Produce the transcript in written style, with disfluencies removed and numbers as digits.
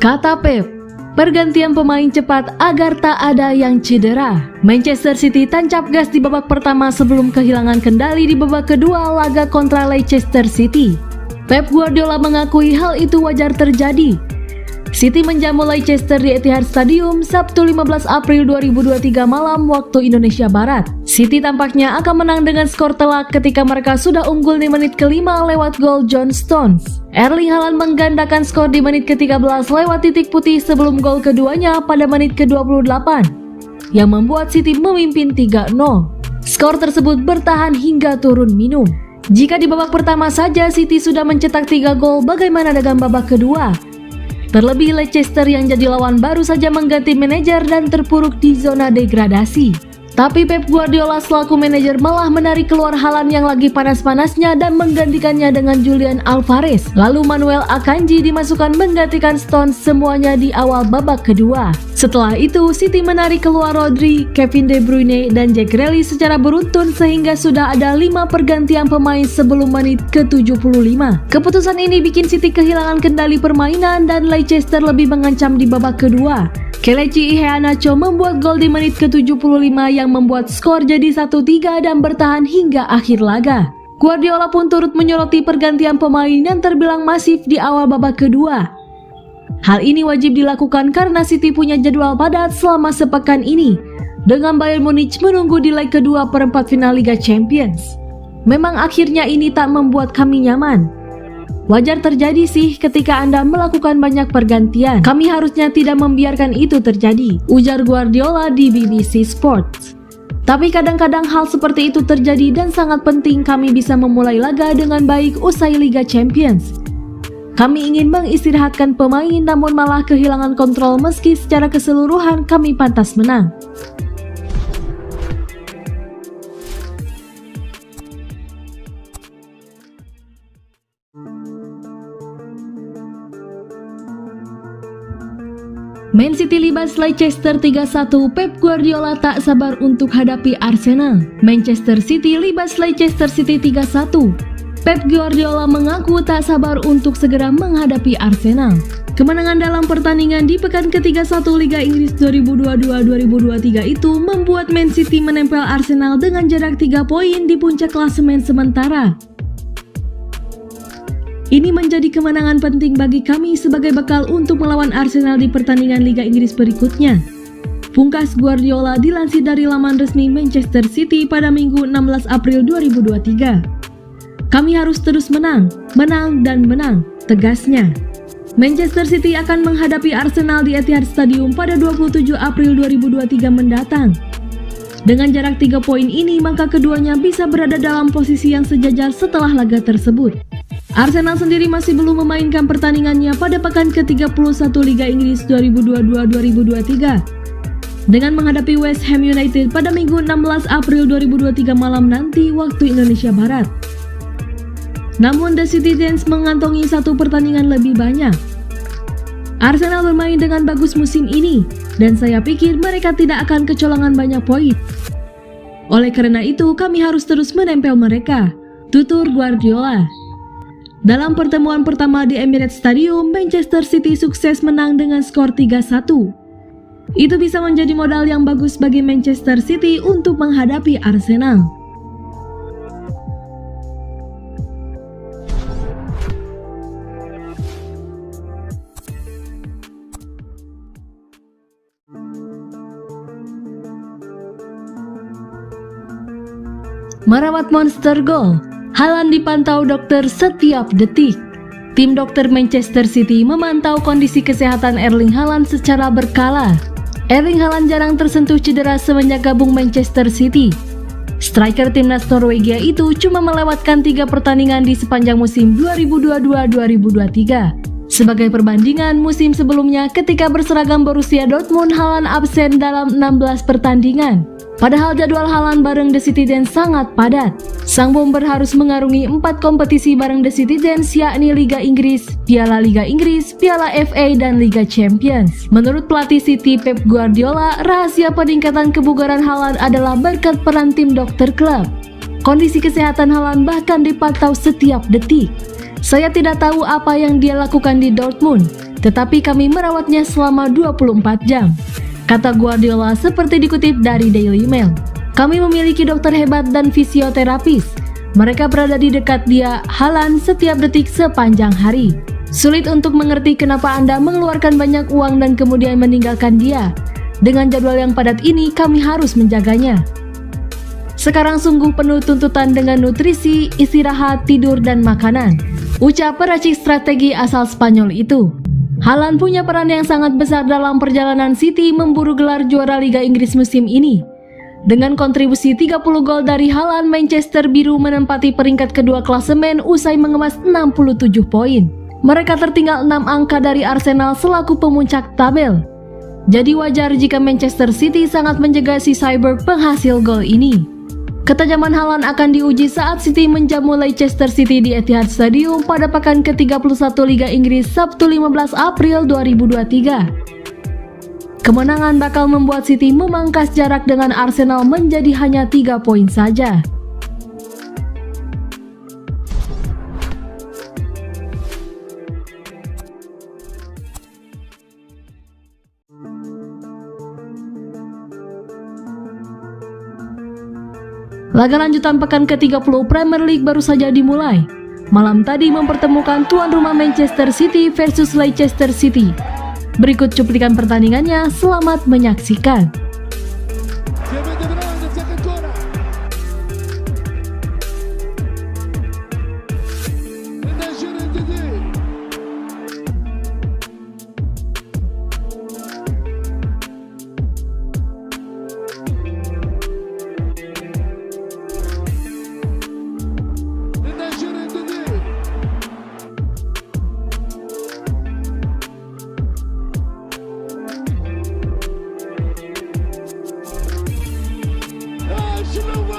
Kata Pep, pergantian pemain cepat agar tak ada yang cedera. Manchester City tancap gas di babak pertama sebelum kehilangan kendali di babak kedua laga kontra Leicester City. Pep Guardiola mengakui hal itu wajar terjadi. City menjamu Leicester di Etihad Stadium Sabtu 15 April 2023 malam waktu Indonesia Barat. City tampaknya akan menang dengan skor telak ketika mereka sudah unggul di menit ke-5 lewat gol John Stones. Erling Haaland menggandakan skor di menit ke-13 lewat titik putih sebelum gol keduanya pada menit ke-28 yang membuat City memimpin 3-0. Skor tersebut bertahan hingga turun minum. Jika di babak pertama saja City sudah mencetak 3 gol, bagaimana dengan babak kedua? Terlebih Leicester yang jadi lawan baru saja mengganti manajer dan terpuruk di zona degradasi. Tapi Pep Guardiola selaku manajer malah menarik keluar Haaland yang lagi panas-panasnya dan menggantikannya dengan Julian Alvarez. Lalu Manuel Akanji dimasukkan menggantikan Stones semuanya di awal babak kedua. Setelah itu City menarik keluar Rodri, Kevin De Bruyne, dan Jack Grealish secara beruntun sehingga sudah ada 5 pergantian pemain sebelum menit ke-75. Keputusan ini bikin City kehilangan kendali permainan dan Leicester lebih mengancam di babak kedua. Kelechi Iheanacho membuat gol di menit ke-75 yang membuat skor jadi 1-3 dan bertahan hingga akhir laga. Guardiola pun turut menyoroti pergantian pemain yang terbilang masif di awal babak kedua. Hal ini wajib dilakukan karena City punya jadwal padat selama sepekan ini, dengan Bayern Munich menunggu di leg kedua perempat final Liga Champions. Memang akhirnya ini tak membuat kami nyaman. Wajar terjadi sih ketika Anda melakukan banyak pergantian. Kami harusnya tidak membiarkan itu terjadi, ujar Guardiola di BBC Sports. Tapi kadang-kadang hal seperti itu terjadi dan sangat penting kami bisa memulai laga dengan baik usai Liga Champions. Kami ingin mengistirahatkan pemain namun malah kehilangan kontrol meski secara keseluruhan kami pantas menang. Man City libas Leicester 3-1, Pep Guardiola tak sabar untuk hadapi Arsenal. Manchester City libas Leicester City 3-1. Pep Guardiola mengaku tak sabar untuk segera menghadapi Arsenal. Kemenangan dalam pertandingan di pekan ke-31 Liga Inggris 2022-2023 itu membuat Man City menempel Arsenal dengan jarak 3 poin di puncak klasemen sementara. Ini menjadi kemenangan penting bagi kami sebagai bekal untuk melawan Arsenal di pertandingan Liga Inggris berikutnya. Pungkas Guardiola dilansir dari laman resmi Manchester City pada Minggu 16 April 2023. Kami harus terus menang, dan menang, tegasnya. Manchester City akan menghadapi Arsenal di Etihad Stadium pada 27 April 2023 mendatang. Dengan jarak 3 poin ini, maka keduanya bisa berada dalam posisi yang sejajar setelah laga tersebut. Arsenal sendiri masih belum memainkan pertandingannya pada pekan ke-31 Liga Inggris 2022-2023 dengan menghadapi West Ham United pada Minggu 16 April 2023 malam nanti waktu Indonesia Barat. Namun The Citizens mengantongi 1 pertandingan lebih banyak. Arsenal bermain dengan bagus musim ini dan saya pikir mereka tidak akan kecolongan banyak poin. Oleh karena itu kami harus terus menempel mereka, tutur Guardiola. Dalam pertemuan pertama di Emirates Stadium, Manchester City sukses menang dengan skor 3-1. Itu bisa menjadi modal yang bagus bagi Manchester City untuk menghadapi Arsenal. Merawat monster gol. Haaland dipantau dokter setiap detik. Tim dokter Manchester City memantau kondisi kesehatan Erling Haaland secara berkala. Erling Haaland jarang tersentuh cedera semenjak gabung Manchester City. Striker timnas Norwegia itu cuma melewatkan 3 pertandingan di sepanjang musim 2022-2023. Sebagai perbandingan, musim sebelumnya ketika berseragam Borussia Dortmund, Haaland absen dalam 16 pertandingan. Padahal jadwal Haaland bareng The Citizens sangat padat. Sang bomber harus mengarungi 4 kompetisi bareng The Citizens, yakni Liga Inggris, Piala Liga Inggris, Piala FA, dan Liga Champions. Menurut pelatih City Pep Guardiola, rahasia peningkatan kebugaran Haaland adalah berkat peran tim dokter klub. Kondisi kesehatan Haaland bahkan dipantau setiap detik. Saya tidak tahu apa yang dia lakukan di Dortmund. tetapi kami merawatnya selama 24 jam. Kata Guardiola seperti dikutip dari Daily Mail. Kami memiliki dokter hebat dan fisioterapis. Mereka berada di dekat dia, Haaland, setiap detik sepanjang hari. Sulit untuk mengerti kenapa Anda mengeluarkan banyak uang dan kemudian meninggalkan dia. Dengan jadwal yang padat ini, kami harus menjaganya. Sekarang sungguh penuh tuntutan dengan nutrisi, istirahat, tidur, dan makanan, ucap peracik strategi asal Spanyol itu. Haaland punya peran yang sangat besar dalam perjalanan City memburu gelar juara Liga Inggris musim ini. Dengan kontribusi 30 gol dari Haaland, Manchester Biru menempati peringkat kedua klasemen usai mengemas 67 poin. Mereka tertinggal 6 angka dari Arsenal selaku pemuncak tabel. Jadi wajar jika Manchester City sangat menjaga si cyber penghasil gol ini. Ketajaman Haaland akan diuji saat City menjamu Leicester City di Etihad Stadium pada pekan ke-31 Liga Inggris Sabtu 15 April 2023. Kemenangan bakal membuat City memangkas jarak dengan Arsenal menjadi hanya 3 poin saja. Laga lanjutan pekan ke-30 Premier League baru saja dimulai. Malam tadi mempertemukan tuan rumah Manchester City versus Leicester City. Berikut cuplikan pertandingannya, selamat menyaksikan. Arsenal